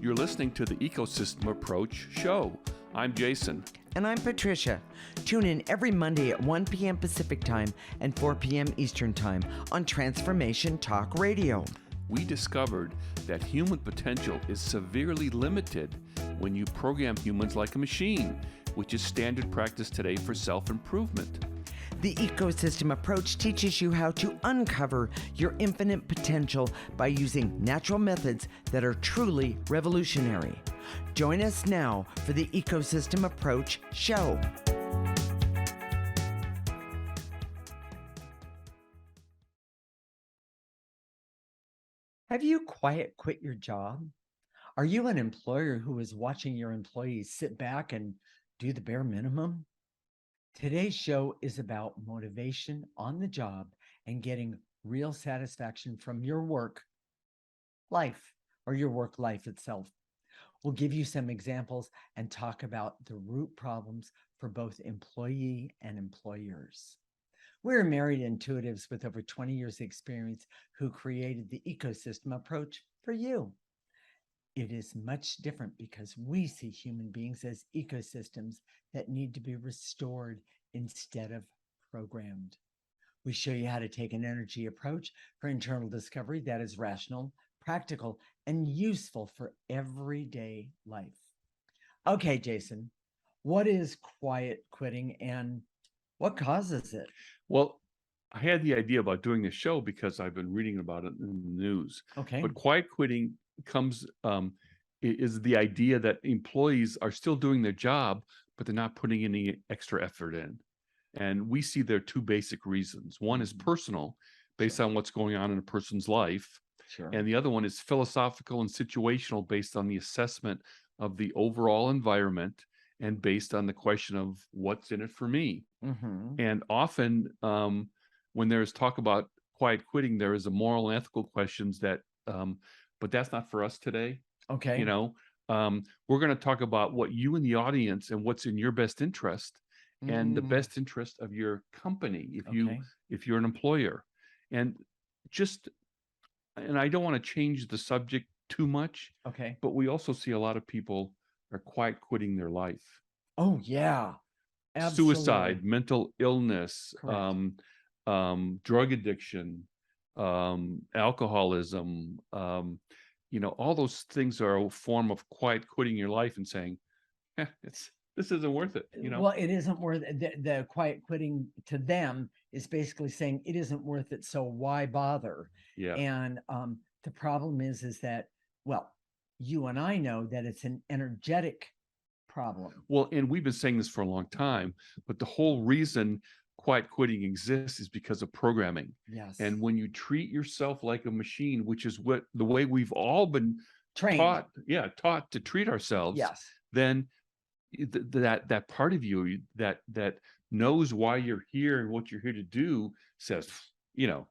You're listening to the Ecosystem Approach show. I'm Jason. And I'm Patricia. Tune in every Monday at 1 p.m. Pacific Time and 4 p.m. Eastern Time on Transformation Talk Radio. We discovered that human potential is severely limited when you program humans like a machine, which is standard practice today for self-improvement. The Ecosystem Approach teaches you how to uncover your infinite potential by using natural methods that are truly revolutionary. Join us now for the Ecosystem Approach show. Have you quiet quit your job? Are you an employer who is watching your employees sit back and do the bare minimum? Today's show is about motivation on the job and getting real satisfaction from your work life or your work life itself. We'll give you some examples and talk about the root problems for both employee and employers. We're married intuitives with over 20 years experience who created the Ecosystem Approach for you. It is much different because we see human beings as ecosystems that need to be restored instead of programmed. We show you how to take an energy approach for internal discovery that is rational, practical, and useful for everyday life. Okay, Jason, what is quiet quitting and what causes it? Well, I had the idea about doing this show because I've been reading about it in the news. Okay. But quiet quitting comes is the idea that employees are still doing their job, but they're not putting any extra effort in. And we see there are two basic reasons. One is personal, based on what's going on in a person's life. Sure. And the other one is philosophical and situational, based on the assessment of the overall environment and based on the question of what's in it for me. Mm-hmm. And often when there's talk about quiet quitting, there is a moral and ethical questions that, but that's not for us today. Okay. You know, we're going to talk about what you and the audience and what's in your best interest and the best interest of your company if you're an employer. And I don't want to change the subject too much. Okay. But we also see a lot of people are quiet quitting their life. Oh, yeah. Absolutely. Suicide, mental illness, Correct. drug addiction, alcoholism, all those things are a form of quiet quitting your life and saying, this isn't worth it. Well, it isn't worth it. The quiet quitting to them is basically saying it isn't worth it. So why bother? Yeah. And the problem is that, well, you and I know that it's an energetic problem. Well, and we've been saying this for a long time, but the whole reason quiet quitting exists is because of programming. Yes. And when you treat yourself like a machine, which is the way we've all been trained, taught to treat ourselves, yes, then that part of you that knows why you're here and what you're here to do says, I'm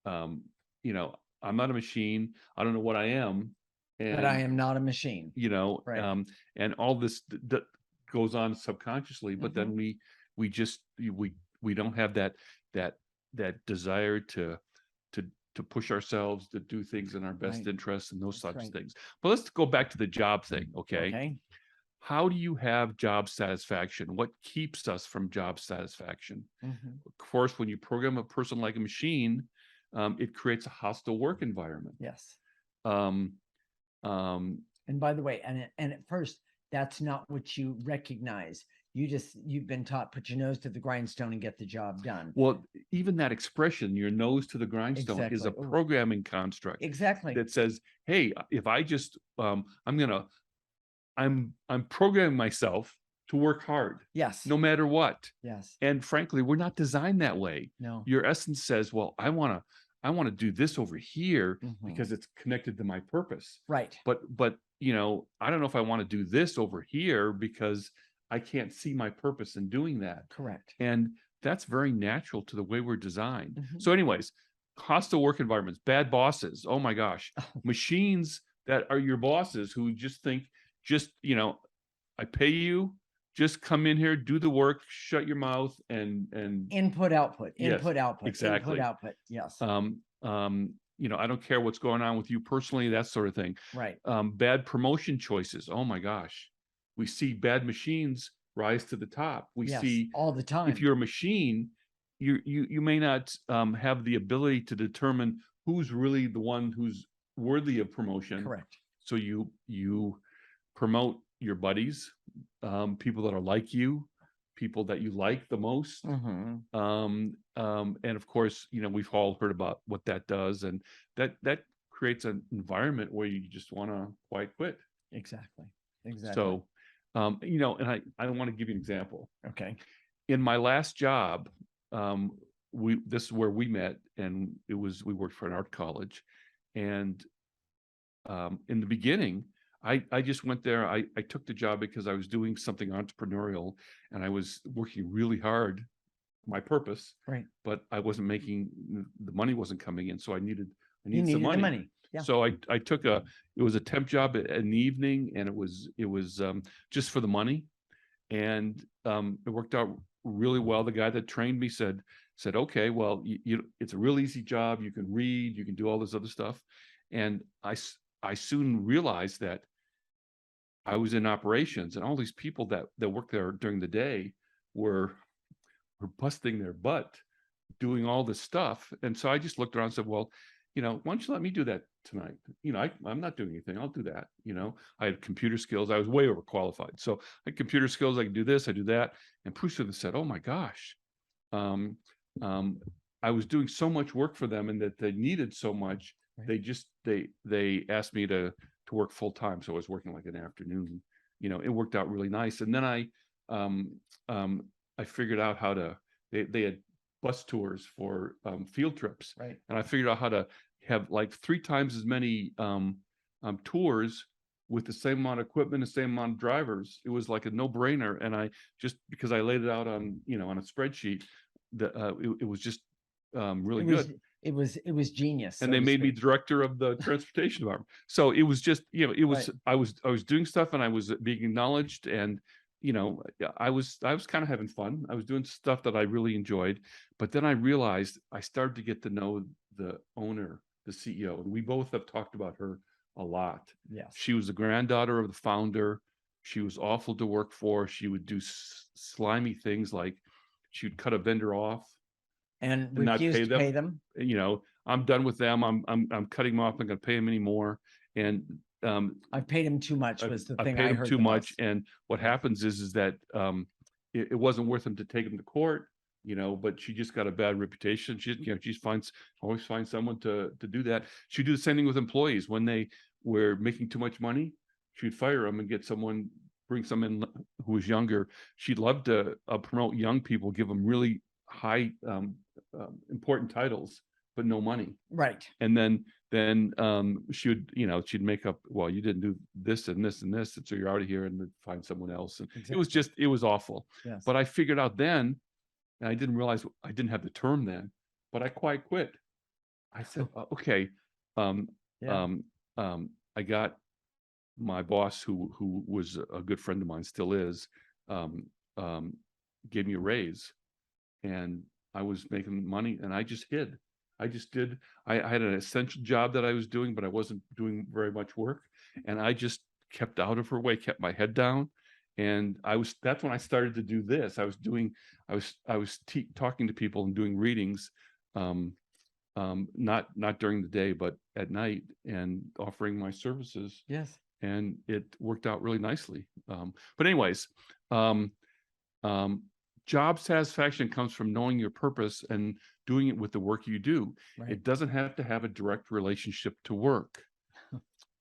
not a machine. I don't know what I am. But I am not a machine. Right. And all this that goes on subconsciously, but then we don't have that desire to push ourselves to do things in our best interest and those types of things. But let's go back to the job thing, okay? How do you have job satisfaction? What keeps us from job satisfaction? Of course, when you program a person like a machine, it creates a hostile work environment. Yes. And by the way, and at first, that's not what you recognize. You've been taught, put your nose to the grindstone and get the job done. Well, even that expression, your nose to the grindstone, is a programming construct. Exactly. That says, hey, if I just, I'm programming myself to work hard. Yes. No matter what. Yes. And frankly, we're not designed that way. No. Your essence says, well, I want to do this over here because it's connected to my purpose. Right. But I don't know if I want to do this over here because I can't see my purpose in doing that. Correct. And that's very natural to the way we're designed. So anyways, hostile work environments, bad bosses. Oh my gosh. Machines that are your bosses who just think, I pay you, just come in here, do the work, shut your mouth, and Input, output, yes, input, output, input, exactly. output. Yes. I don't care what's going on with you personally, that sort of thing. Right. Bad promotion choices. Oh my gosh. We see bad machines rise to the top. We Yes. see All the time. if you're a machine, you may not have the ability to determine who's really the one who's worthy of promotion. Correct. So you promote your buddies, people that are like you, people that you like the most. And of course, we've all heard about what that does, and that creates an environment where you just want to quite quit. Exactly. Exactly. So, and I want to give you an example. Okay. In my last job, this is where we met, and we worked for an art college, and in the beginning, I just went there. I took the job because I was doing something entrepreneurial, and I was working really hard, my purpose, Right. but I wasn't making, the money wasn't coming in, so I needed You some needed the money. money. Yeah. So I took it was a temp job in the evening, and it was just for the money, and it worked out really well. The guy that trained me said, okay, well, it's a real easy job. You can read, you can do all this other stuff, and I soon realized that I was in operations, and all these people that worked there during the day were busting their butt doing all this stuff. And so I just looked around and said, well, why don't you let me do that tonight? I'm not doing anything. I'll do that. I had computer skills. I was way overqualified. So I had computer skills. I can do this, I do that. And pretty soon they said, oh my gosh. I was doing so much work for them, and that they needed so much. Right. They asked me to work full time. So I was working like an afternoon. It worked out really nice. And then I figured out how to, they had bus tours for field trips. Right. And I figured out how to have like 3 times as many tours with the same amount of equipment, the same amount of drivers. It was like a no-brainer. And I just, because I laid it out on, on a spreadsheet, it was just really good. It was genius. And they made me director of the transportation department. So it was just, it was, right. I was doing stuff, and I was being acknowledged, and I was kind of having fun. I was doing stuff that I really enjoyed. But then I realized I started to get to know the owner, the CEO, and we both have talked about her a lot. Yes. She was the granddaughter of the founder. She was awful to work for. She would do slimy things, like she would cut a vendor off and refuse to pay them. I'm done with them. I'm cutting them off. I'm not going to pay them anymore. And I've paid him too much was the thing I I paid heard him too much. most. And what happens is that it wasn't worth him to take him to court, but she just got a bad reputation. She always finds someone to do that. She'd do the same thing with employees. When they were making too much money, she'd fire them and bring someone in who was younger. She'd love to promote young people, give them really high important titles, but no money. Right. And then she would, she'd make up, well, you didn't do this and this and this, and so you're out of here, and then find someone else. And exactly. It was awful. Yes. But I figured out then, and I didn't realize I didn't have the term then, but I quite quit. I said, okay, I got my boss, who was a good friend of mine, still is, gave me a raise, and I was making money, and I just hid. I had an essential job that I was doing, but I wasn't doing very much work. And I just kept out of her way, kept my head down. And that's when I started to do this. I was talking to people and doing readings, not during the day, but at night, and offering my services. Yes. And it worked out really nicely. But anyways, job satisfaction comes from knowing your purpose and doing it with the work you do. Right. It doesn't have to have a direct relationship to work.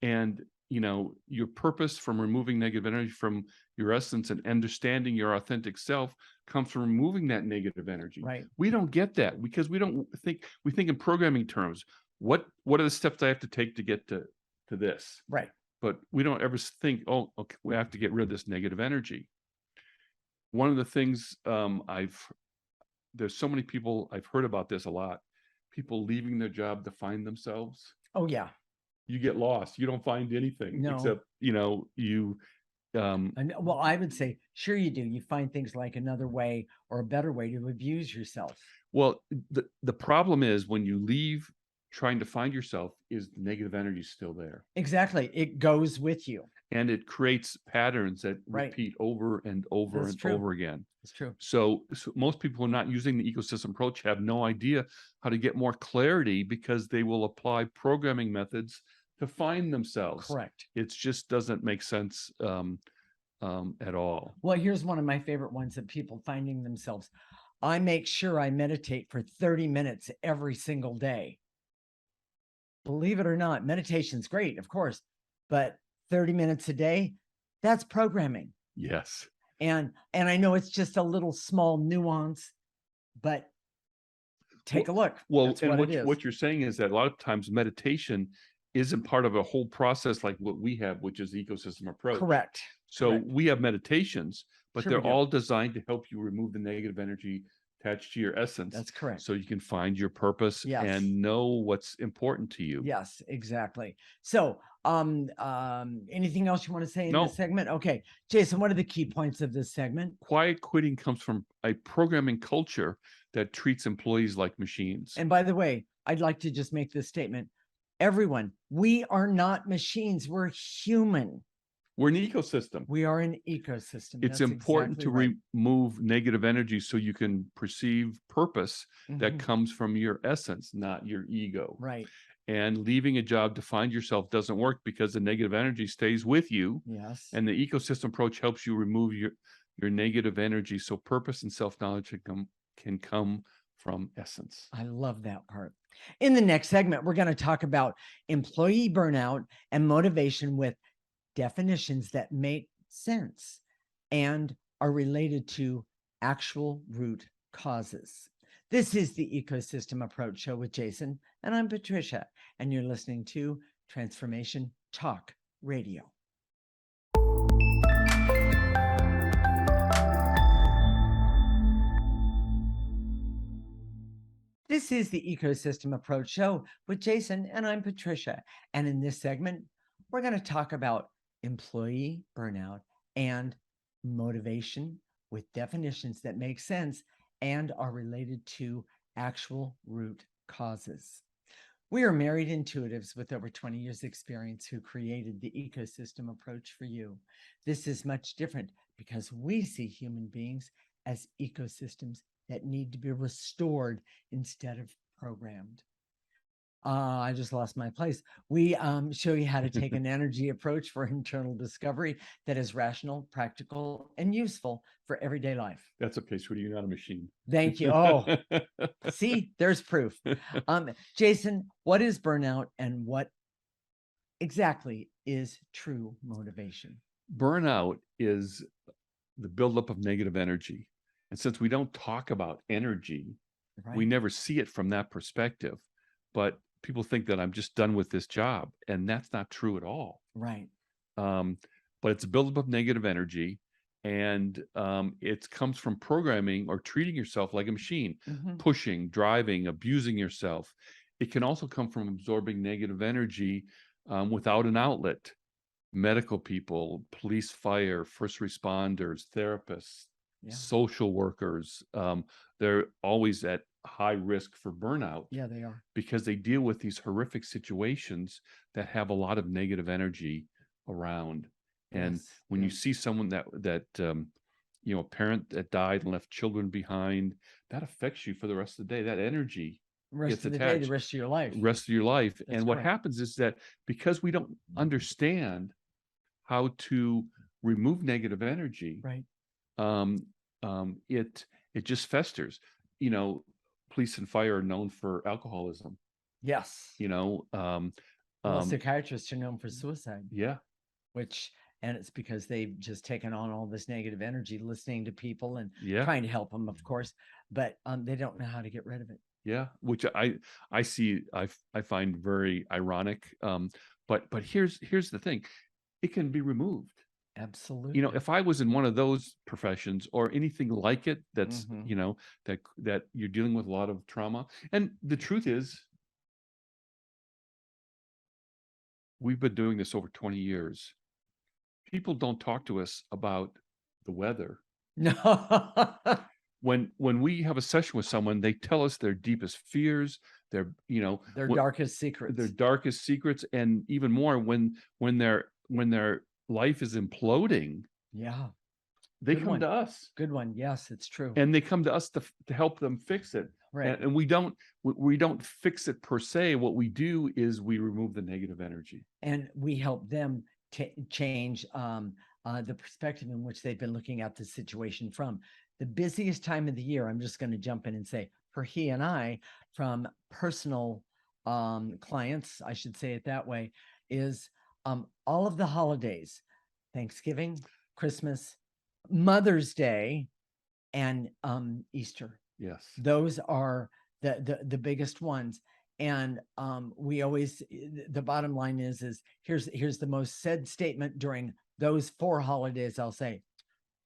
And, your purpose from removing negative energy from your essence and understanding your authentic self comes from removing that negative energy. Right. We don't get that because we think in programming terms. What are the steps I have to take to get to this? Right. But we don't ever think, oh, okay, we have to get rid of this negative energy. One of the things there's so many people, I've heard about this a lot, people leaving their job to find themselves. Oh yeah. You get lost. You don't find anything. No. Except, And well, I would say, sure you do. You find things like another way or a better way to abuse yourself. Well, the problem is when you leave trying to find yourself, is the negative energy still there? Exactly. It goes with you. And it creates patterns that Right. repeat over and over That's and true. over again. It's true. So most people who are not using the ecosystem approach have no idea how to get more clarity because they will apply programming methods to find themselves. Correct. It just doesn't make sense at all. Well, here's one of my favorite ones that people finding themselves. I make sure I meditate for 30 minutes every single day. Believe it or not, meditation's great, of course, but 30 minutes a day, that's programming. Yes. And I know it's just a little small nuance, but take a look. Well, That's and what it is. what you're saying is that a lot of times meditation isn't part of a whole process like what we have, which is the ecosystem approach. Correct. So Correct. we have meditations, but Sure they're we do. all designed to help you remove the negative energy attached to your essence. That's correct. So you can find your purpose Yes. and know what's important to you. Yes, exactly. So, anything else you want to say in No. this segment? Okay, Jason, what are the key points of this segment? Quiet quitting comes from a programming culture that treats employees like machines. And by the way, I'd like to just make this statement. Everyone, we are not machines. We're human. We're an ecosystem. We are an ecosystem. It's That's important exactly to right. remove negative energy so you can perceive purpose that Mhm. comes from your essence, not your ego. Right. And leaving a job to find yourself doesn't work because the negative energy stays with you. Yes. And the ecosystem approach helps you remove your negative energy so purpose and self-knowledge can come from essence. I love that part. In the next segment, we're going to talk about employee burnout and motivation with definitions that make sense and are related to actual root causes. This is the Ecosystem Approach Show with Jason, and I'm Patricia, and you're listening to Transformation Talk Radio. This is the Ecosystem Approach Show with Jason, and I'm Patricia. And in this segment, we're going to talk about employee burnout and motivation with definitions that make sense and are related to actual root causes. We are married intuitives with over 20 years experience who created the ecosystem approach for you. This is much different because we see human beings as ecosystems that need to be restored instead of programmed. I just lost my place. We show you how to take an energy approach for internal discovery that is rational, practical, and useful for everyday life. That's okay, sweetie. You're not a machine. Thank you. Oh, see, there's proof. Jason, what is burnout and what exactly is true motivation? Burnout is the buildup of negative energy. And since we don't talk about energy, we never see it from that perspective. But people think that I'm just done with this job, and that's not true at all. Right. But it's a buildup of negative energy, and it comes from programming or treating yourself like a machine, pushing, driving, abusing yourself. It can also come from absorbing negative energy without an outlet. Medical people, police, fire, first responders, therapists, social workers, they're always at high risk for burnout. Yeah, they are. Because they deal with these horrific situations that have a lot of negative energy around. And when you see someone that a parent that died and left children behind, that affects you for the rest of the day. That energy rest of the day, the rest of your life. Rest of your life. That's and what happens is that because we don't understand how to remove negative energy, right? It just festers. Police and fire are known for alcoholism. Yes. Well, psychiatrists are known for suicide. Yeah. And it's because they've just taken on all this negative energy, listening to people and trying to help them, of course, but they don't know how to get rid of it. Yeah, which I see, I find very ironic. But here's the thing, it can be removed. Absolutely. If I was in one of those professions or anything like it, that's that you're dealing with a lot of trauma, and the truth is, we've been doing this over 20 years. people don't talk to us about the weather. No. When we have a session with someone, they tell us their deepest fears, their, Their what darkest their secrets. darkest secrets, and even more when their life is imploding, Yeah. they Good come one. to us. Good one. Yes, it's true. And they come to us to help them fix it. Right. And we don't fix it per se. What we do is we remove the negative energy. And we help them change the perspective in which they've been looking at the situation from. The busiest time of the year, I'm just going to jump in and say, for he and I, from personal clients, I should say it that way, is all of the holidays, Thanksgiving, Christmas, Mother's Day, and Easter. Yes. Those are the biggest ones. And we always, the bottom line is here's the most said statement during those 4 holidays. I'll say,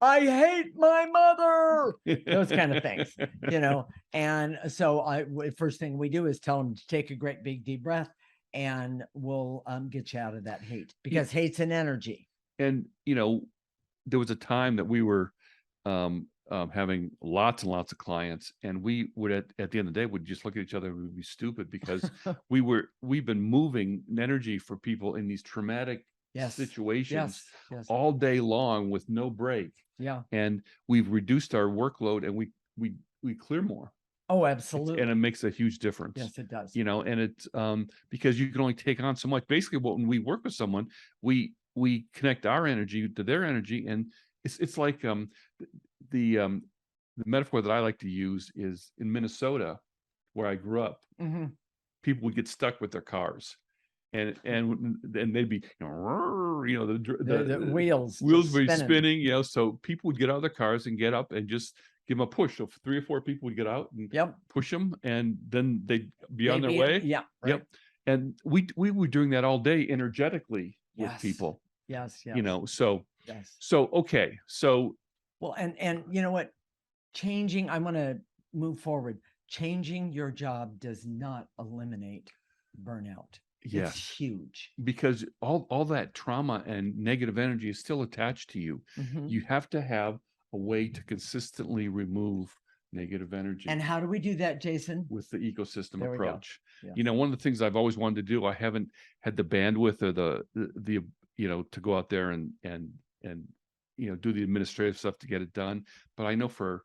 I hate my mother, those kind of things, And so first thing we do is tell them to take a great big deep breath, and we'll get you out of that hate, because hate's an energy. And there was a time that we were having lots and lots of clients, and we would at the end of the day would just look at each other and we'd be stupid because we've been moving energy for people in these traumatic situations Yes. all day long with no break. Yeah. And we've reduced our workload, and we clear more. Oh, absolutely. And it makes a huge difference. Yes, it does. And it's because you can only take on so much. Basically, when we work with someone, we connect our energy to their energy, and it's like the metaphor that I like to use is in Minnesota, where I grew up. Mm-hmm. People would get stuck with their cars, and they'd be the wheels would be spinning. So people would get out of their cars and get up and just give them a push. So 3 or 4 people would get out and push them, and then they'd be on their way. Yeah. Right. Yep. And we were doing that all day energetically with people. Yes. So yes. So okay. So well, and you know what? Changing, I want to move forward. Changing your job does not eliminate burnout. Yes. It's huge. Because all that trauma and negative energy is still attached to you. Mm-hmm. You have to have a way to consistently remove negative energy. And how do we do that, Jason? With the ecosystem approach. Yeah. One of the things I've always wanted to do, I haven't had the bandwidth or the to go out there and do the administrative stuff to get it done. But I know for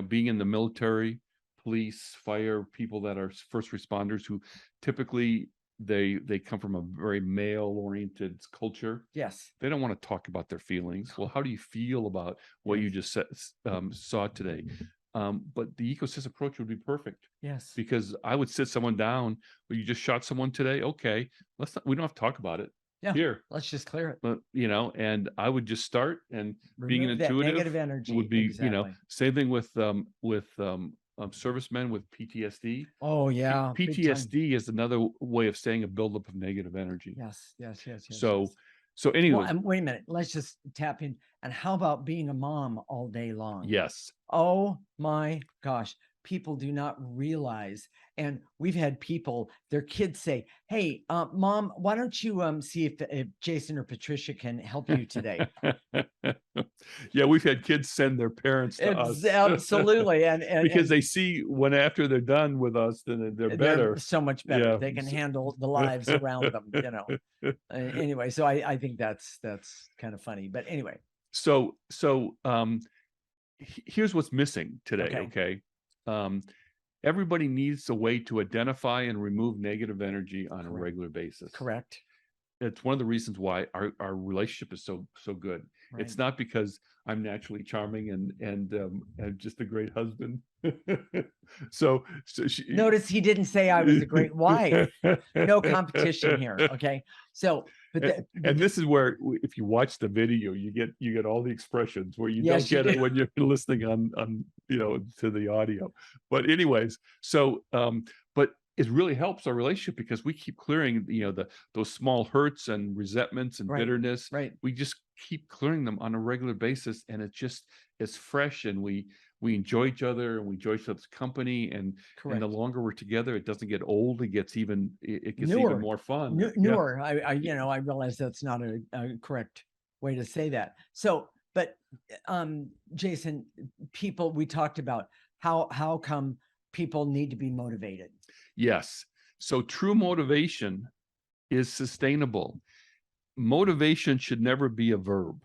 being in the military, police, fire, people that are first responders who typically they come from a very male-oriented culture. Yes. They don't want to talk about their feelings. Well, how do you feel about what you just saw today? But the ecosystem approach would be perfect. Yes. Because I would sit someone down. Well, you just shot someone today. Okay, we don't have to talk about it. Yeah. Here, let's just clear it. But and I would just start, and being an intuitive negative energy would be same thing with servicemen with PTSD. Oh yeah. PTSD is another way of saying a buildup of negative energy. Yes. So anyway, wait a minute. Let's just tap in. And how about being a mom all day long? Yes. Oh my gosh. People do not realize. And we've had people, their kids say, hey, mom, why don't you see if Jason or Patricia can help you today? Yeah, we've had kids send their parents to us. Absolutely. And because they see when after they're done with us, then they're better. So much better. Yeah. They can handle the lives around them, Anyway, so I think that's kind of funny. But anyway. So here's what's missing today. Okay. Everybody needs a way to identify and remove negative energy on a regular basis. Correct. It's one of the reasons why our relationship is so good. Right. It's not because I'm naturally charming and just a great husband. so notice he didn't say I was a great wife. No competition here. Okay. So and this is where, if you watch the video, you get all the expressions where you don't get it when you're listening on to the audio. But anyways, so but it really helps our relationship because we keep clearing those small hurts and resentments and bitterness. Right. We just keep clearing them on a regular basis, and it's fresh, and we enjoy each other, and we enjoy each other's company, and the longer we're together, it doesn't get old. It gets even newer. even more fun. Newer. I realize that's not a correct way to say that. So, but Jason, we talked about how come people need to be motivated. Yes. So true motivation is sustainable. Motivation should never be a verb.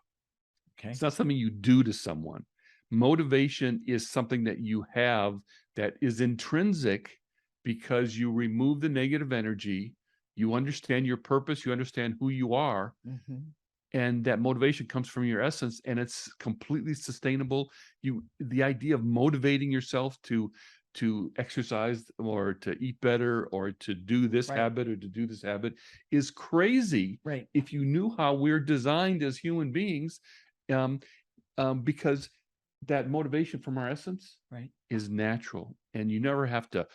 Okay. It's not something you do to someone. Motivation is something that you have that is intrinsic because you remove the negative energy, you understand your purpose, you understand who you are, and that motivation comes from your essence, and it's completely sustainable. The idea of motivating yourself to exercise or to eat better or to do this habit or to do this habit is crazy. Right. If you knew how we're designed as human beings, because that motivation from our essence is natural, and you never have to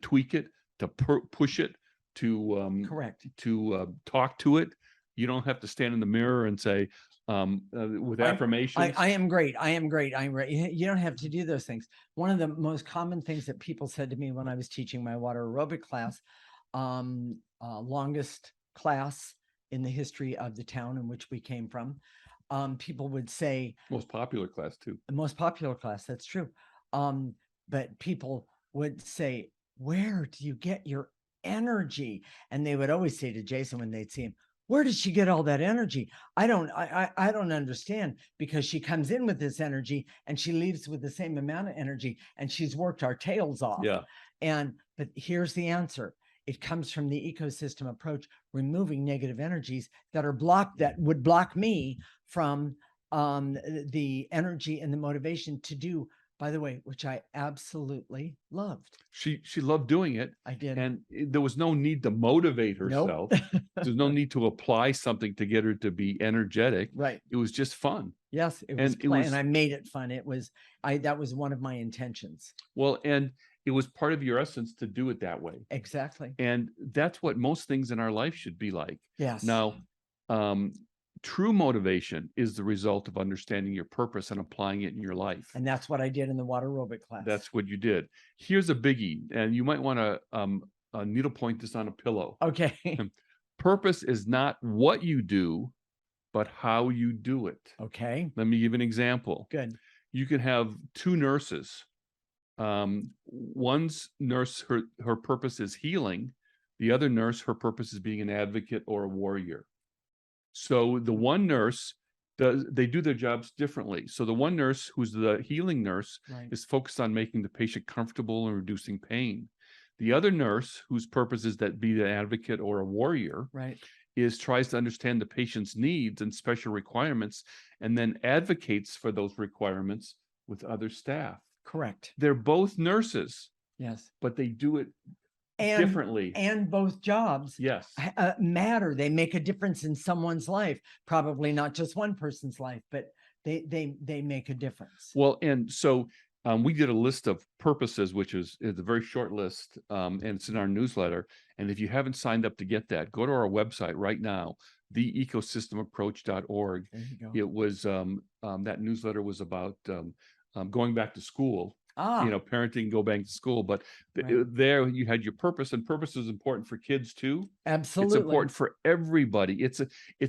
tweak it, to push it, to talk to it. You don't have to stand in the mirror and say with affirmations, I am great. I am great. I'm great. You don't have to do those things. One of the most common things that people said to me when I was teaching my water aerobic class, longest class in the history of the town in which we came from, people would say, most popular class too. The most popular class, that's true. But people would say, where do you get your energy? And they would always say to Jason when they'd see him, where did she get all that energy? I don't understand, because she comes in with this energy and she leaves with the same amount of energy, and she's worked our tails off. Yeah. But here's the answer. It comes from the ecosystem approach, removing negative energies that are blocked, that would block me from the energy and the motivation to do, by the way, which I absolutely loved. She loved doing it. I did. And there was no need to motivate herself. Nope. There's no need to apply something to get her to be energetic. Right. It was just fun. Yes, it was fun, and I made it fun. That was one of my intentions. Well, and it was part of your essence to do it that way. Exactly. And that's what most things in our life should be like. Yes. Now, true motivation is the result of understanding your purpose and applying it in your life. And that's what I did in the water aerobic class. That's what you did. Here's a biggie, and you might want to needle point this on a pillow. Okay. Purpose is not what you do, but how you do it. Okay. Let me give an example. Good. You can have two nurses. One's nurse, her purpose is healing. The other nurse, her purpose is being an advocate or a warrior. So the one nurse they do their jobs differently. So the one nurse, who's the healing nurse, is focused on making the patient comfortable and reducing pain. The other nurse, whose purpose is that be an advocate or a warrior, tries to understand the patient's needs and special requirements, and then advocates for those requirements with other staff. Correct. They're both nurses. Yes. But they do it differently. And both jobs matter. They make a difference in someone's life. Probably not just one person's life, but they make a difference. Well, and so we did a list of purposes, which is a very short list, and it's in our newsletter. And if you haven't signed up to get that, go to our website right now, theecosystemapproach.org. There you go. It was that newsletter was about going back to school. Parenting, go back to school. But there you had your purpose, and purpose is important for kids too. Absolutely. It's important for everybody. It's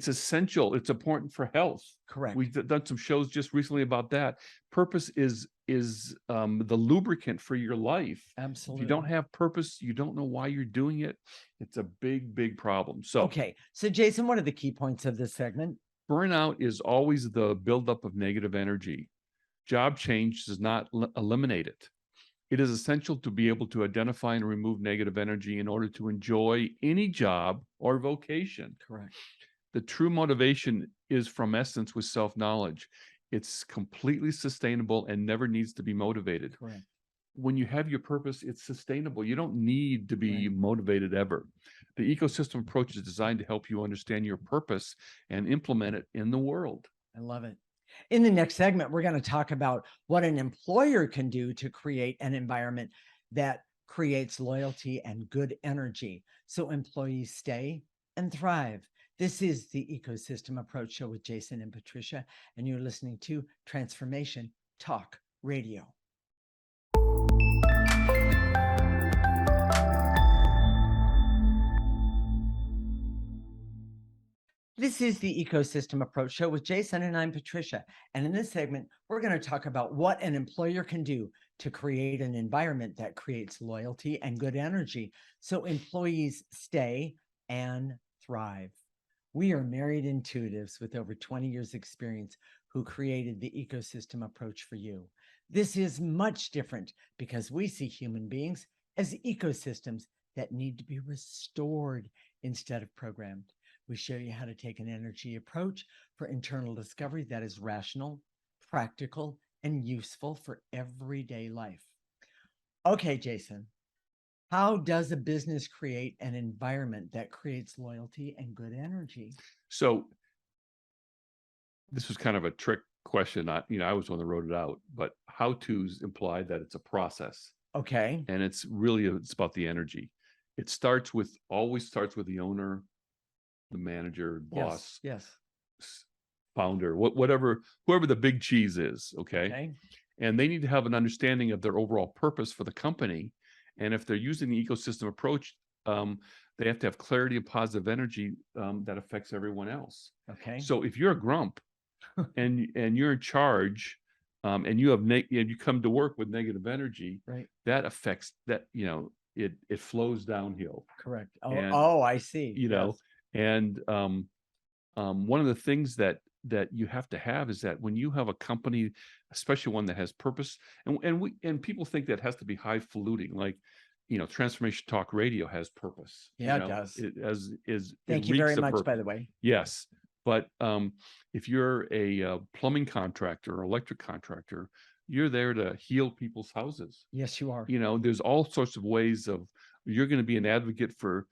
essential. It's important for health. Correct. We've done some shows just recently about that. Purpose is the lubricant for your life. Absolutely. If you don't have purpose, you don't know why you're doing it. It's a big, big problem. So, okay. So Jason, what are the key points of this segment? Burnout is always the buildup of negative energy. Job change does not eliminate it. It is essential to be able to identify and remove negative energy in order to enjoy any job or vocation. Correct. The true motivation is from essence with self-knowledge. It's completely sustainable and never needs to be motivated. Correct. When you have your purpose, it's sustainable. You don't need to be motivated ever. The ecosystem approach is designed to help you understand your purpose and implement it in the world. I love it. In the next segment, we're going to talk about what an employer can do to create an environment that creates loyalty and good energy so employees stay and thrive. This is the Ecosystem Approach Show with Jason and Patricia, and you're listening to Transformation Talk Radio. This is the Ecosystem Approach Show with Jason, and I'm Patricia. And in this segment, we're going to talk about what an employer can do to create an environment that creates loyalty and good energy so employees stay and thrive. We are married intuitives with over 20 years' experience who created the Ecosystem Approach for you. This is much different because we see human beings as ecosystems that need to be restored instead of programmed. We show you how to take an energy approach for internal discovery that is rational, practical, and useful for everyday life. Okay, Jason, how does a business create an environment that creates loyalty and good energy? So this was kind of a trick question. I was the one that wrote it out, but how to's imply that it's a process, Okay. and it's about the energy. It always starts with the owner, the manager, boss, Yes. founder, whoever the big cheese is. Okay. And they need to have an understanding of their overall purpose for the company. And if they're using the ecosystem approach, they have to have clarity and positive energy that affects everyone else. Okay. So if you're a grump and you're in charge, and you come to work with negative energy, Right. that affects that, it flows downhill. Correct. And, I see. Yes. And one of the things that you have to have is that when you have a company, especially one that has purpose, and people think that has to be highfalutin, like, Transformation Talk Radio has purpose. Yeah, it does. Thank you very much, by the way. Yes. But if you're a plumbing contractor or electric contractor, you're there to heal people's houses. Yes, you are. There's all sorts of ways you're going to be an advocate for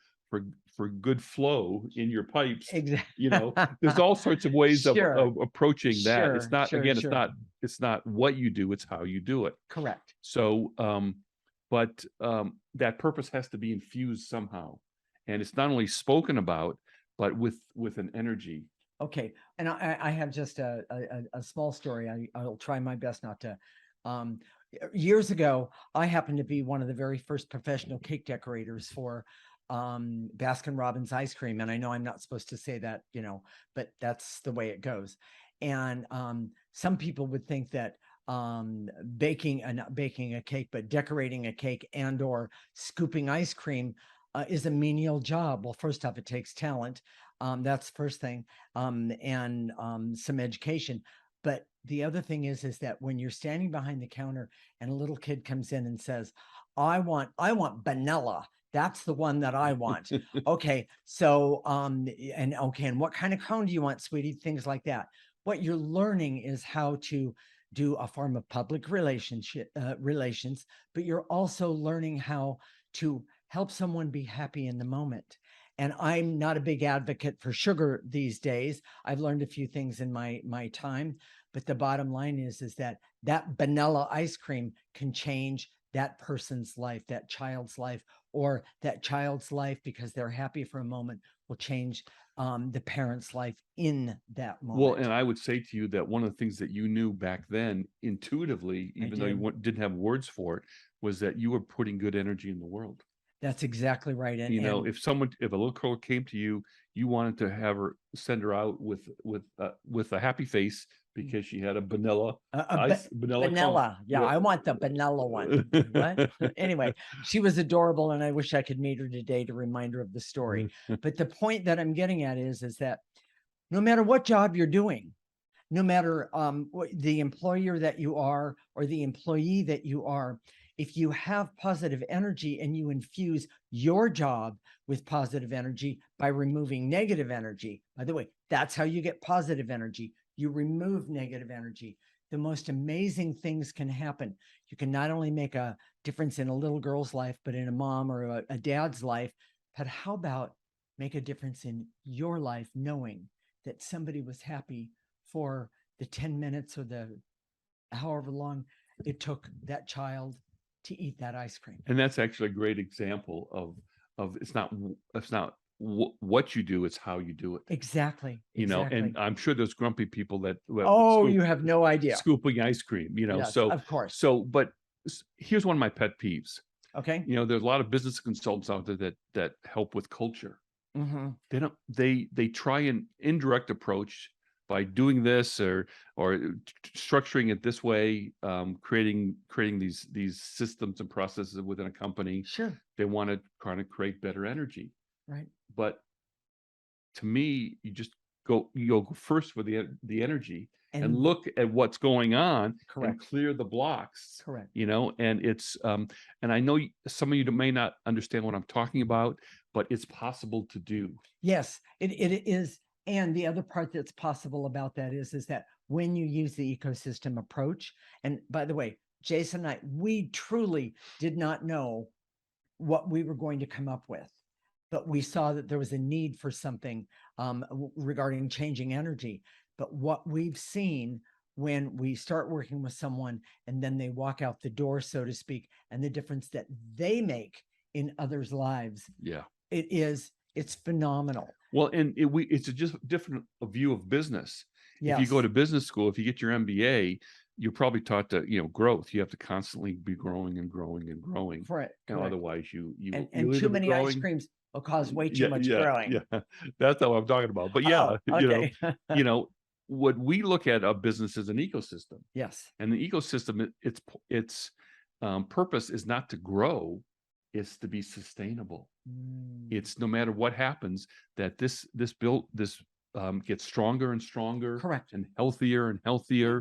good flow in your pipes. Exactly. There's all sorts of ways Sure. of approaching that. Sure, It's not, sure, again, sure. it's not what you do, it's how you do it. Correct. So, but that purpose has to be infused somehow. And it's not only spoken about, but with an energy. Okay. And I have just a small story. I'll try my best not to. Years ago, I happened to be one of the very first professional cake decorators for Baskin Robbins ice cream. And I know I'm not supposed to say that, but that's the way it goes. And some people would think that not baking a cake, but decorating a cake and or scooping ice cream is a menial job. Well, first off, it takes talent. That's the first thing, and some education. But the other thing is that when you're standing behind the counter and a little kid comes in and says, I want vanilla. That's the one that I want. Okay. So, and what kind of cone do you want, sweetie? Things like that. What you're learning is how to do a form of public relations, but you're also learning how to help someone be happy in the moment. And I'm not a big advocate for sugar these days. I've learned a few things in my time, but the bottom line is that vanilla ice cream can change that person's life, that child's life, or that child's life, because they're happy for a moment, will change the parent's life in that moment. Well, and I would say to you that one of the things that you knew back then intuitively, even though you didn't have words for it, was that you were putting good energy in the world. That's exactly right. And if a little girl came to you, you wanted to send her out with a happy face because she had a vanilla. Vanilla. Yeah, I want the vanilla one. What? Anyway, she was adorable, and I wish I could meet her today to remind her of the story. But the point that I'm getting at is that no matter what job you're doing, no matter the employer that you are or the employee that you are, if you have positive energy and you infuse your job with positive energy by removing negative energy, by the way, that's how you get positive energy. You remove negative energy. The most amazing things can happen. You can not only make a difference in a little girl's life, but in a mom or a dad's life. But how about make a difference in your life, knowing that somebody was happy for the 10 minutes or the however long it took that child to eat that ice cream. And that's actually a great example of it's not what you do, it's how you do it. Exactly. And I'm sure there's grumpy people that you have no idea, scooping ice cream, yes, so of course. So, but here's one of my pet peeves. Okay. There's a lot of business consultants out there that help with culture. Mhm. They try an indirect approach by doing this or structuring it this way, creating these systems and processes within a company. Sure. They want to kind of create better energy. Right. But to me, you go first with the energy and And look at what's going on and correct. clear the blocks, Correct. and and I know some of you may not understand what I'm talking about, but it's possible to do. Yes, it is. And the other part that's possible about that is that when you use the ecosystem approach, and by the way, Jason and I, we truly did not know what we were going to come up with, but we saw that there was a need for something regarding changing energy. But what we've seen when we start working with someone and then they walk out the door, so to speak, and the difference that they make in others' lives, Yeah. it's phenomenal. Well, and it's a just different view of business. If you go Yes, to business school, if you get your MBA, you're probably taught to, growth. You have to constantly be growing and growing and growing. correct, correct. Otherwise you And you'll too either be many ice growing. creams will cause way too Yeah, much yeah, growing. yeah. That's not what I'm talking about. But yeah, Oh, okay. you know, what we look at a business as an ecosystem. Yes. And the ecosystem, its purpose is not to grow, it's to be sustainable. Mm, It's no matter what happens that this gets stronger and stronger correct. and healthier,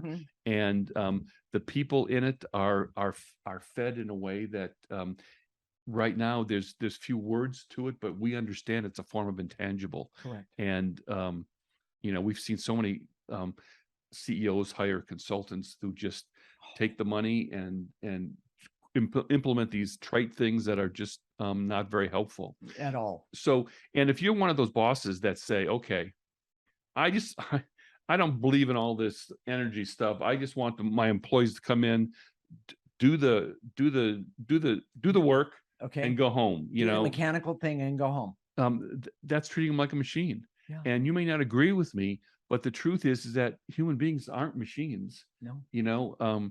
Mhm. and the people in it are fed in a way that right now there's few words to it, but we understand it's a form of intangible. Correct. And we've seen so many CEOs hire consultants who just take the money and implement these trite things that are just not very helpful. At all. So, and if you're one of those bosses that say, okay, I just I don't believe in all this energy stuff. I just want my employees to come in, do the work Okay. and go home. Do the mechanical thing and go home. That's treating them like a machine. Yeah. And you may not agree with me, but the truth is that human beings aren't machines. No. You know,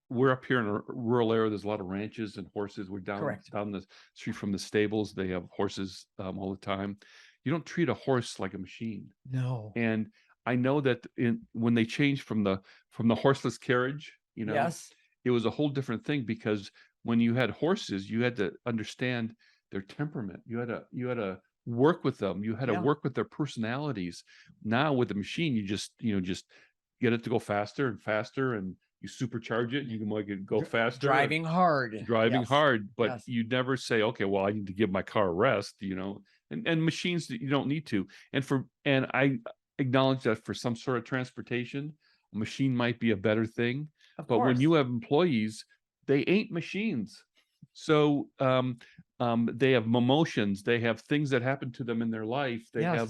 we're up here in a rural area. There's a lot of ranches and horses. We're Correct. down the street from the stables. They have horses all the time. You don't treat a horse like a machine. No. And I know that when they changed from the horseless carriage, Yes. it was a whole different thing, because when you had horses, you had to understand their temperament. You had to work with them. You had to Yeah. work with their personalities. Now with the machine, you just get it to go faster and faster, and you supercharge it. You can make it go faster. Driving hard. Driving Yes. hard, but Yes. you never say, okay, well, I need to give my car a rest, and machines that you don't need to. And I acknowledge that for some sort of transportation, a machine might be a better thing. Of But when course. you have employees, they ain't machines. So they have emotions, they have things that happen to them in their life, they have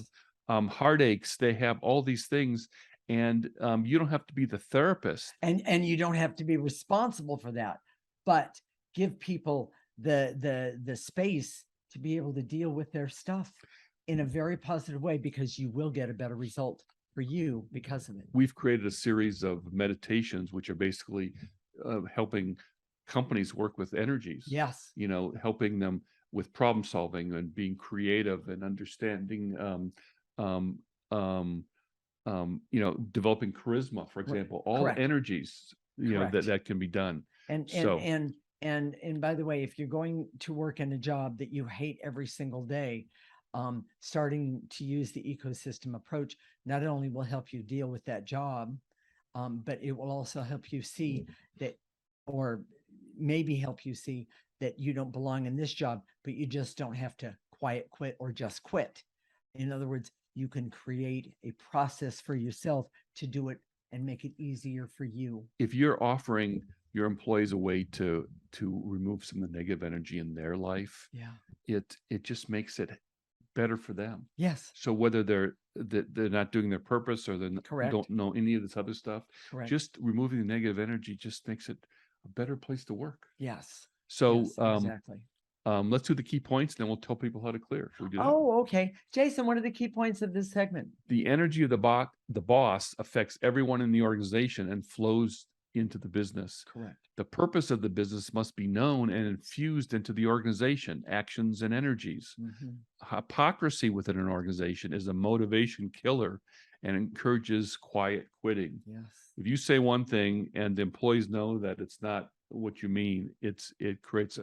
Yes. heartaches, they have all these things. And you don't have to be the therapist. And you don't have to be responsible for that, but give people the space to be able to deal with their stuff in a very positive way, because you will get a better result for you because of it. We've created a series of meditations, which are basically helping companies work with energies. Yes. Helping them with problem solving and being creative and understanding, um, um, developing charisma, for example, all Correct. energies, Correct. that can be done. And So- and by the way, if you're going to work in a job that you hate every single day, starting to use the ecosystem approach not only will help you deal with that job, but it will also help you see that, or maybe help you see that you don't belong in this job, but you just don't have to quiet quit or just quit. In other words, you can create a process for yourself to do it and make it easier for you. If you're offering your employees a way to remove some of the negative energy in their life, Yeah. it just makes it better for them. Yes. So whether they're not doing their purpose or they Correct. don't know any of this other stuff, Correct. just removing the negative energy just makes it a better place to work. Yes. So Yes, exactly. let's do the key points, and then we'll tell people how to clear. Should we do that? Oh, okay. Jason, what are the key points of this segment? The energy of the boss affects everyone in the organization and flows into the business. Correct. The purpose of the business must be known and infused into the organization, actions and energies. Hypocrisy within an organization is a motivation killer and encourages quiet quitting. Yes. If you say one thing and the employees know that it's not what you mean, it creates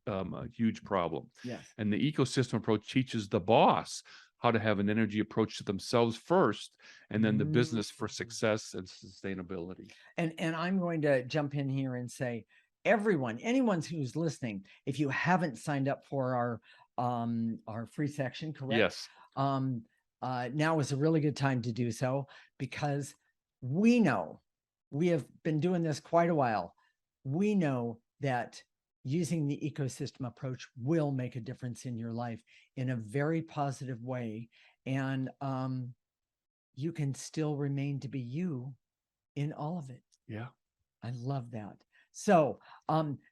a huge problem. Yes. And the ecosystem approach teaches the boss how to have an energy approach to themselves first, and then the business for success and sustainability. And I'm going to jump in here and say, anyone who's listening, if you haven't signed up for our free section, correct? Yes. Now is a really good time to do so, because we know we have been doing this quite a while. We know that using the ecosystem approach will make a difference in your life in a very positive way. And you can still remain to be you in all of it. Yeah. I love that. So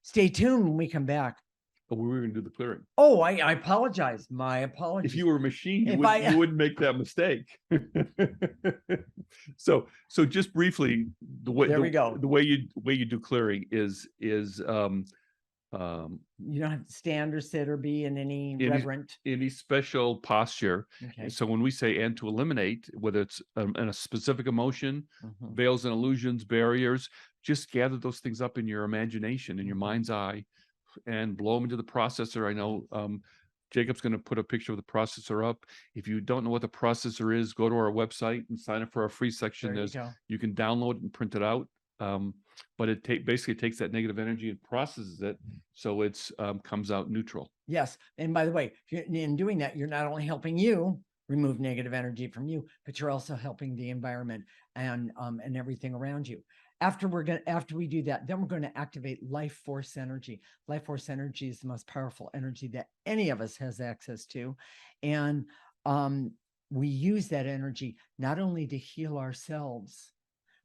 stay tuned when we come back. But we were going to do the clearing. Oh, I apologize. My apologies. If you were a machine, you If you wouldn't make that mistake. So just briefly, There we go. the way you do clearing is you don't have to stand or sit or be in any reverent. any special posture. Okay. So when we say and to eliminate, whether it's in a specific emotion, veils and illusions, barriers, just gather those things up in your imagination, in your mind's eye, and blow them into the processor. I know Jacob's going to put a picture of the processor up. If you don't know what the processor is, go to our website and sign up for our free section. You can download it and print it out. But it basically takes that negative energy and processes it, so it's comes out neutral. Yes. And by the way, in doing that, you're not only helping you remove negative energy from you, but you're also helping the environment and everything around you. After we do that, then we're going to activate life force energy. Life force energy is the most powerful energy that any of us has access to. And we use that energy not only to heal ourselves,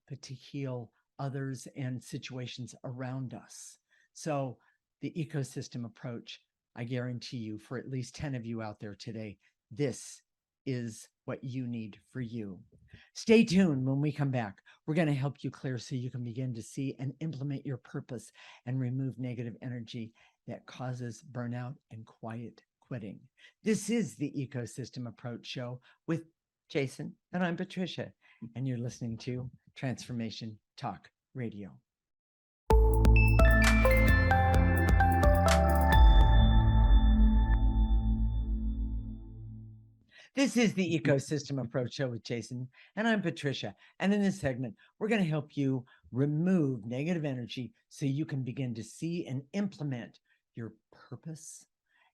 but to heal others and situations around us. So the ecosystem approach, I guarantee you, for at least 10 of you out there today, this is what you need for you. Stay tuned when we come back. We're going to help you clear so you can begin to see and implement your purpose and remove negative energy that causes burnout and quiet quitting. This is the Ecosystem Approach Show with Jason, and I'm Patricia, and you're listening to Transformation Talk Radio. This is the Ecosystem Approach Show with Jason, and I'm Patricia. And in this segment, we're going to help you remove negative energy so you can begin to see and implement your purpose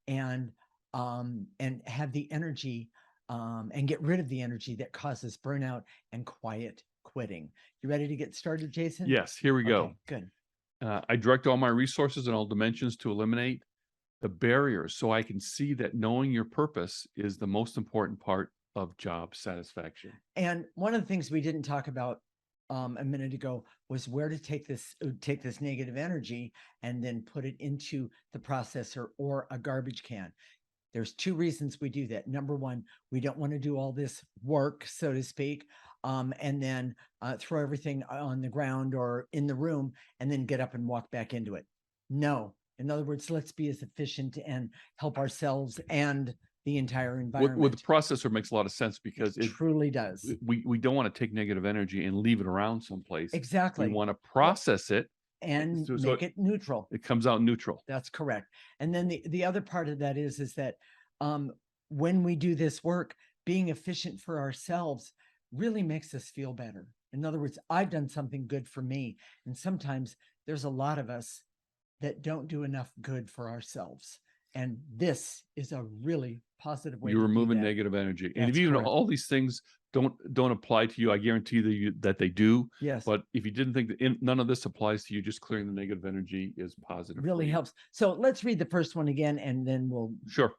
and have the energy and get rid of the energy that causes burnout and quiet quitting. You ready to get started, Jason? Yes, here we go. Okay, good. I direct all my resources and all dimensions to eliminate the barriers, so I can see that knowing your purpose is the most important part of job satisfaction. And one of the things we didn't talk about a minute ago was where to take this negative energy and then put it into the processor or a garbage can. There's two reasons we do that. Number one, we don't want to do all this work, so to speak, and then throw everything on the ground or in the room and then get up and walk back into it. No. In other words, let's be as efficient and help ourselves and the entire environment. With the processor makes a lot of sense, because it truly does. We don't want to take negative energy and leave it around someplace. Exactly. We want to process it and make it neutral. It comes out neutral. That's correct. And then the other part of that is that when we do this work, being efficient for ourselves really makes us feel better. In other words, I've done something good for me. And sometimes there's a lot of us that don't do enough good for ourselves. And this is a really positive way. You're removing negative energy. And if even all these things don't apply to you, I guarantee that they do. Yes. But if you didn't think that none of this applies to you, just clearing the negative energy is positive. Really helps. So let's read the first one again, and then we'll. Sure.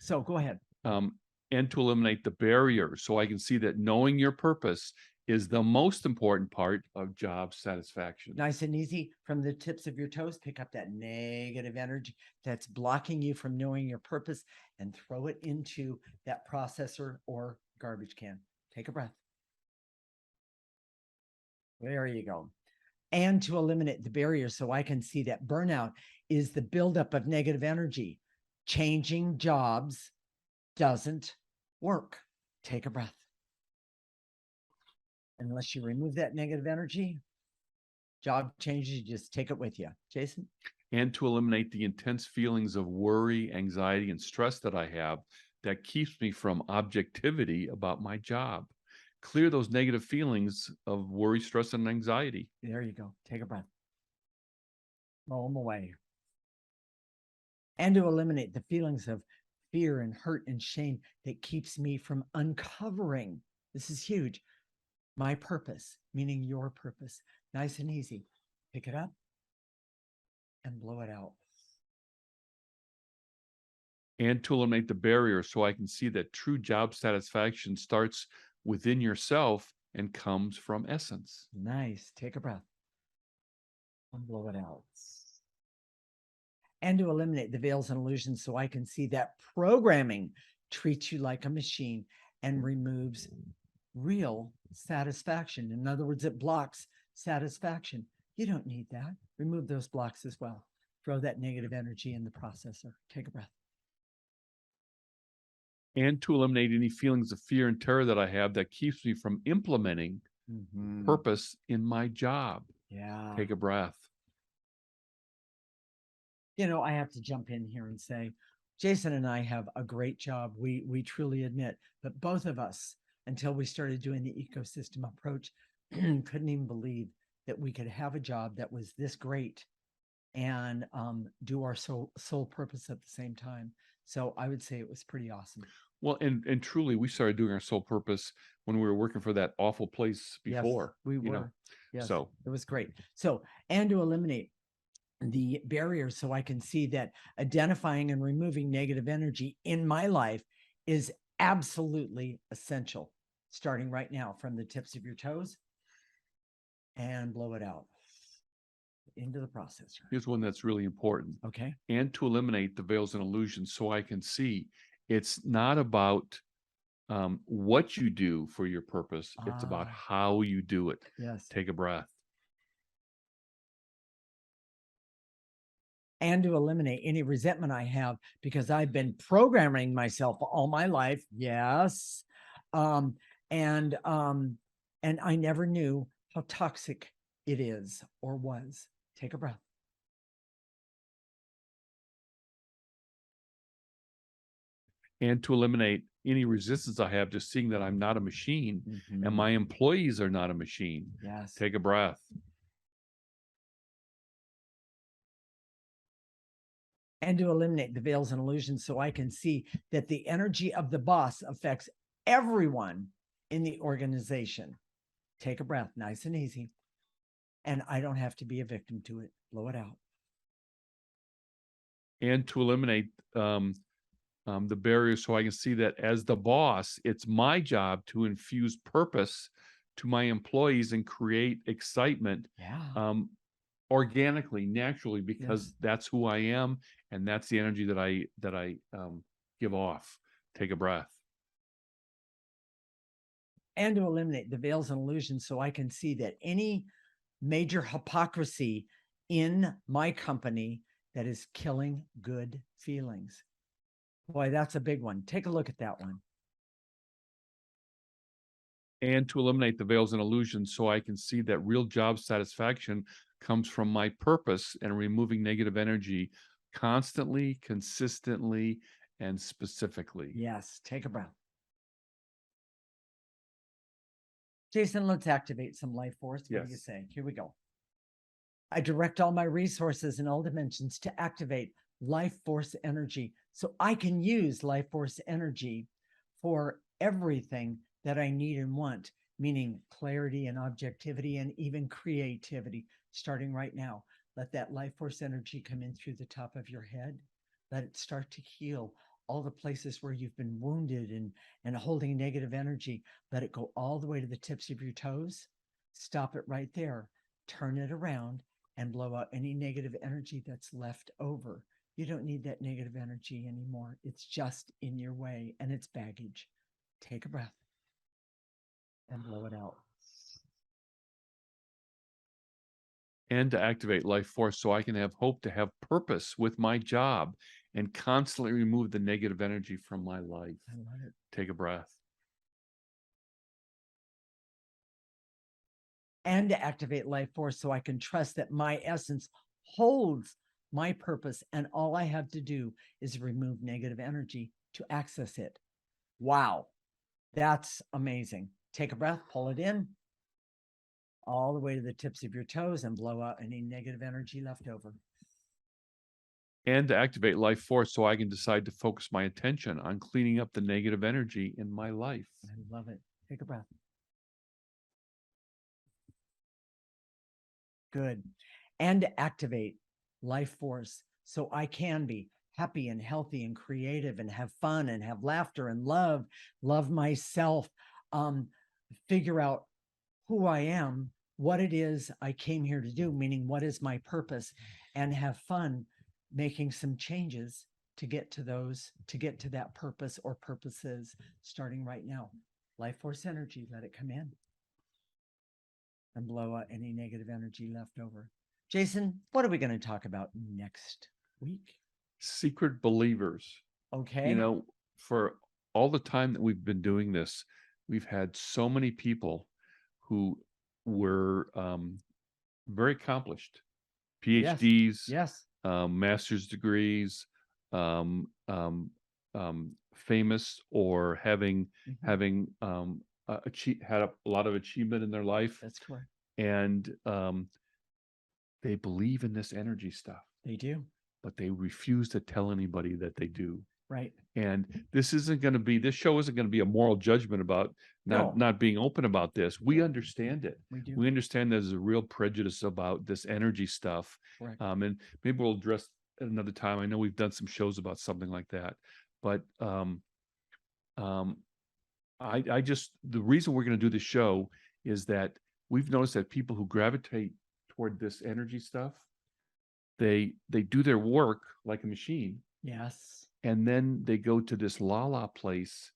So go ahead. And to eliminate the barriers, so I can see that knowing your purpose is the most important part of job satisfaction. Nice and easy. From the tips of your toes, pick up that negative energy that's blocking you from knowing your purpose and throw it into that processor or garbage can. Take a breath. There you go. and to eliminate the barrier so I can see that burnout is the buildup of negative energy. Changing jobs doesn't work. Take a breath. Unless you remove that negative energy, job changes, you just take it with you. Jason? And to eliminate the intense feelings of worry, anxiety, and stress that I have that keeps me from objectivity about my job. Clear those negative feelings of worry, stress, and anxiety. There you go. Take a breath. Roll them away. And to eliminate the feelings of fear and hurt and shame that keeps me from uncovering, this is huge, my purpose, meaning your purpose. Nice and easy. Pick it up and blow it out. And to eliminate the barrier so I can see that true job satisfaction starts within yourself and comes from essence. Nice. Take a breath and blow it out. And to eliminate the veils and illusions so I can see that programming treats you like a machine and removes real satisfaction. In other words, it blocks satisfaction. You don't need that. Remove those blocks as well. Throw that negative energy in the processor. Take a breath. And to eliminate any feelings of fear and terror that I have that keeps me from implementing purpose in my job. Yeah. Take a breath. You know, I have to jump in here and say, Jason and I have a great job. We truly admit, but both of us, until we started doing the ecosystem approach, couldn't even believe that we could have a job that was this great and do our sole purpose at the same time. So I would say it was pretty awesome. Well, and truly, we started doing our sole purpose when we were working for that awful place before. Yes, we were. You know? Yes, so it was great. So, and to eliminate the barriers so I can see that identifying and removing negative energy in my life is absolutely essential. Starting right now from the tips of your toes and blow it out into the processor. Here's one that's really important. Okay. And to eliminate the veils and illusions so I can see it's not about what you do for your purpose. It's about how you do it. Yes. Take a breath. And to eliminate any resentment I have because I've been programming myself all my life. Yes. And I never knew how toxic it is or was. Take a breath. And to eliminate any resistance I have to seeing that I'm not a machine and my employees are not a machine. Yes. Take a breath. And to eliminate the veils and illusions so I can see that the energy of the boss affects everyone in the organization. Take a breath, nice and easy. And I don't have to be a victim to it. Blow it out. And to eliminate the barriers so I can see that as the boss, it's my job to infuse purpose to my employees and create excitement organically, naturally, because that's who I am and that's the energy that I give off. Take a breath. And to eliminate the veils and illusions so I can see that any major hypocrisy in my company that is killing good feelings. Boy, that's a big one. Take a look at that one. And to eliminate the veils and illusions so I can see that real job satisfaction comes from my purpose and removing negative energy constantly, consistently, and specifically. Yes, take a breath. Jason, let's activate some life force. What do you say? Here we go. I direct all my resources in all dimensions to activate life force energy so I can use life force energy for everything that I need and want, meaning clarity and objectivity and even creativity. Starting right now, let that life force energy come in through the top of your head. Let it start to heal all the places where you've been wounded and holding negative energy. Let it go all the way to the tips of your toes. Stop it right there. Turn it around and blow out any negative energy that's left over. You don't need that negative energy anymore. It's just in your way and it's baggage. Take a breath and blow it out. and to activate life force so I can have hope to have purpose with my job and constantly remove the negative energy from my life. I love it. Take a breath. And to activate life force so I can trust that my essence holds my purpose, and all I have to do is remove negative energy to access it. Wow, that's amazing. Take a breath, pull it in all the way to the tips of your toes and blow out any negative energy left over. And to activate life force so I can decide to focus my attention on cleaning up the negative energy in my life. I love it. Take a breath. Good. And to activate life force so I can be happy and healthy and creative and have fun and have laughter and love myself, figure out who I am, what it is I came here to do, meaning what is my purpose, and have fun making some changes to get to that purpose or purposes starting right now. Life force energy, let it come in and blow out any negative energy left over. Jason, what are we going to talk about next week? Secret believers. Okay. You know, for all the time that we've been doing this, we've had so many people who were very accomplished, PhDs, Yes. master's degrees, famous, or having had a lot of achievement in their life. That's correct. And they believe in this energy stuff. They do. But they refuse to tell anybody that they do. Right. And this show isn't going to be a moral judgment about not being open about this. We understand it. We do. We understand there's a real prejudice about this energy stuff. Correct. And maybe we'll address it another time. I know we've done some shows about something like that. But the reason we're going to do this show is that we've noticed that people who gravitate toward this energy stuff, they do their work like a machine. Yes. And then they go to this la place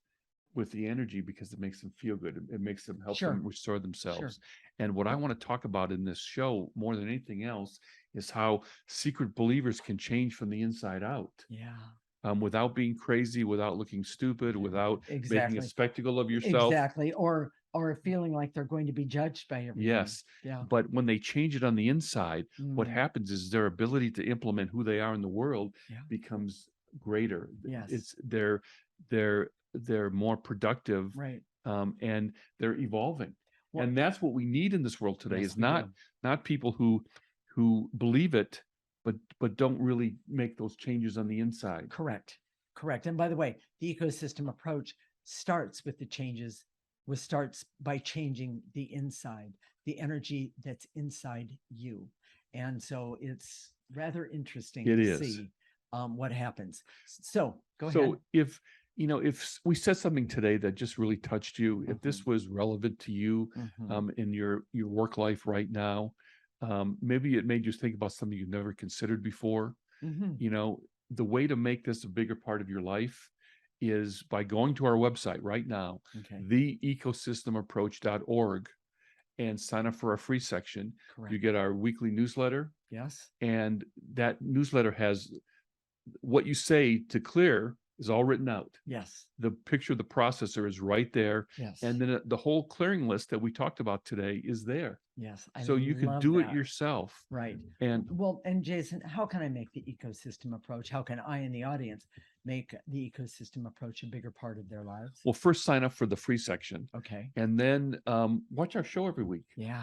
with the energy because it makes them feel good. It makes them help them restore themselves. Sure. And what I want to talk about in this show more than anything else is how secret believers can change from the inside out. Yeah. Without being crazy, without looking stupid, without making a spectacle of yourself. Exactly. Or feeling like they're going to be judged by everyone. Yes. Yeah. But when they change it on the inside, what happens is their ability to implement who they are in the world becomes greater. Yes. They're more productive. Right. And they're evolving. And that's what we need in this world today, is not people who believe it, but don't really make those changes on the inside. Correct. And by the way, the ecosystem approach starts by changing the inside, the energy that's inside you. And so it's rather interesting to see what happens. So go ahead. So if we said something today that just really touched you, if this was relevant to you in your work life right now, maybe it made you think about something you've never considered before. The way to make this a bigger part of your life is by going to our website right now, theecosystemapproach.org, and sign up for our free section. Correct. You get our weekly newsletter. Yes. And that newsletter has what you say to clear is all written out. Yes. The picture of the processor is right there. Yes. And then the whole clearing list that we talked about today is there. Yes. So you can do it yourself. Right. And Jason, how can I make the ecosystem approach? How can I in the audience make the ecosystem approach a bigger part of their lives? Well, first sign up for the free section. Okay. And then watch our show every week. Yeah.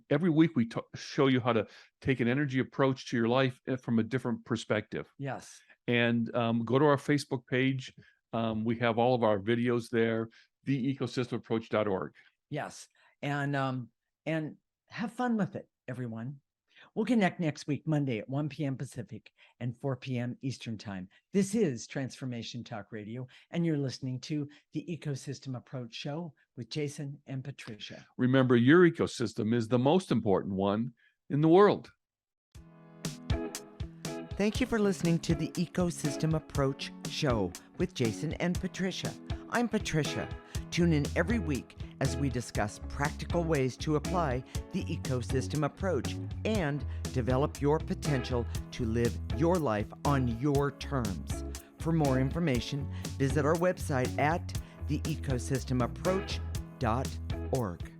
Every week we show you how to take an energy approach to your life from a different perspective. Yes. And go to our Facebook page. We have all of our videos there, theecosystemapproach.org. Yes. And have fun with it, everyone. We'll connect next week, Monday at 1 p.m. Pacific and 4 p.m. Eastern Time. This is Transformation Talk Radio, and you're listening to the Ecosystem Approach Show with Jason and Patricia. Remember, your ecosystem is the most important one in the world. Thank you for listening to the Ecosystem Approach Show with Jason and Patricia. I'm Patricia. Tune in every week as we discuss practical ways to apply the ecosystem approach and develop your potential to live your life on your terms. For more information, visit our website at theecosystemapproach.org.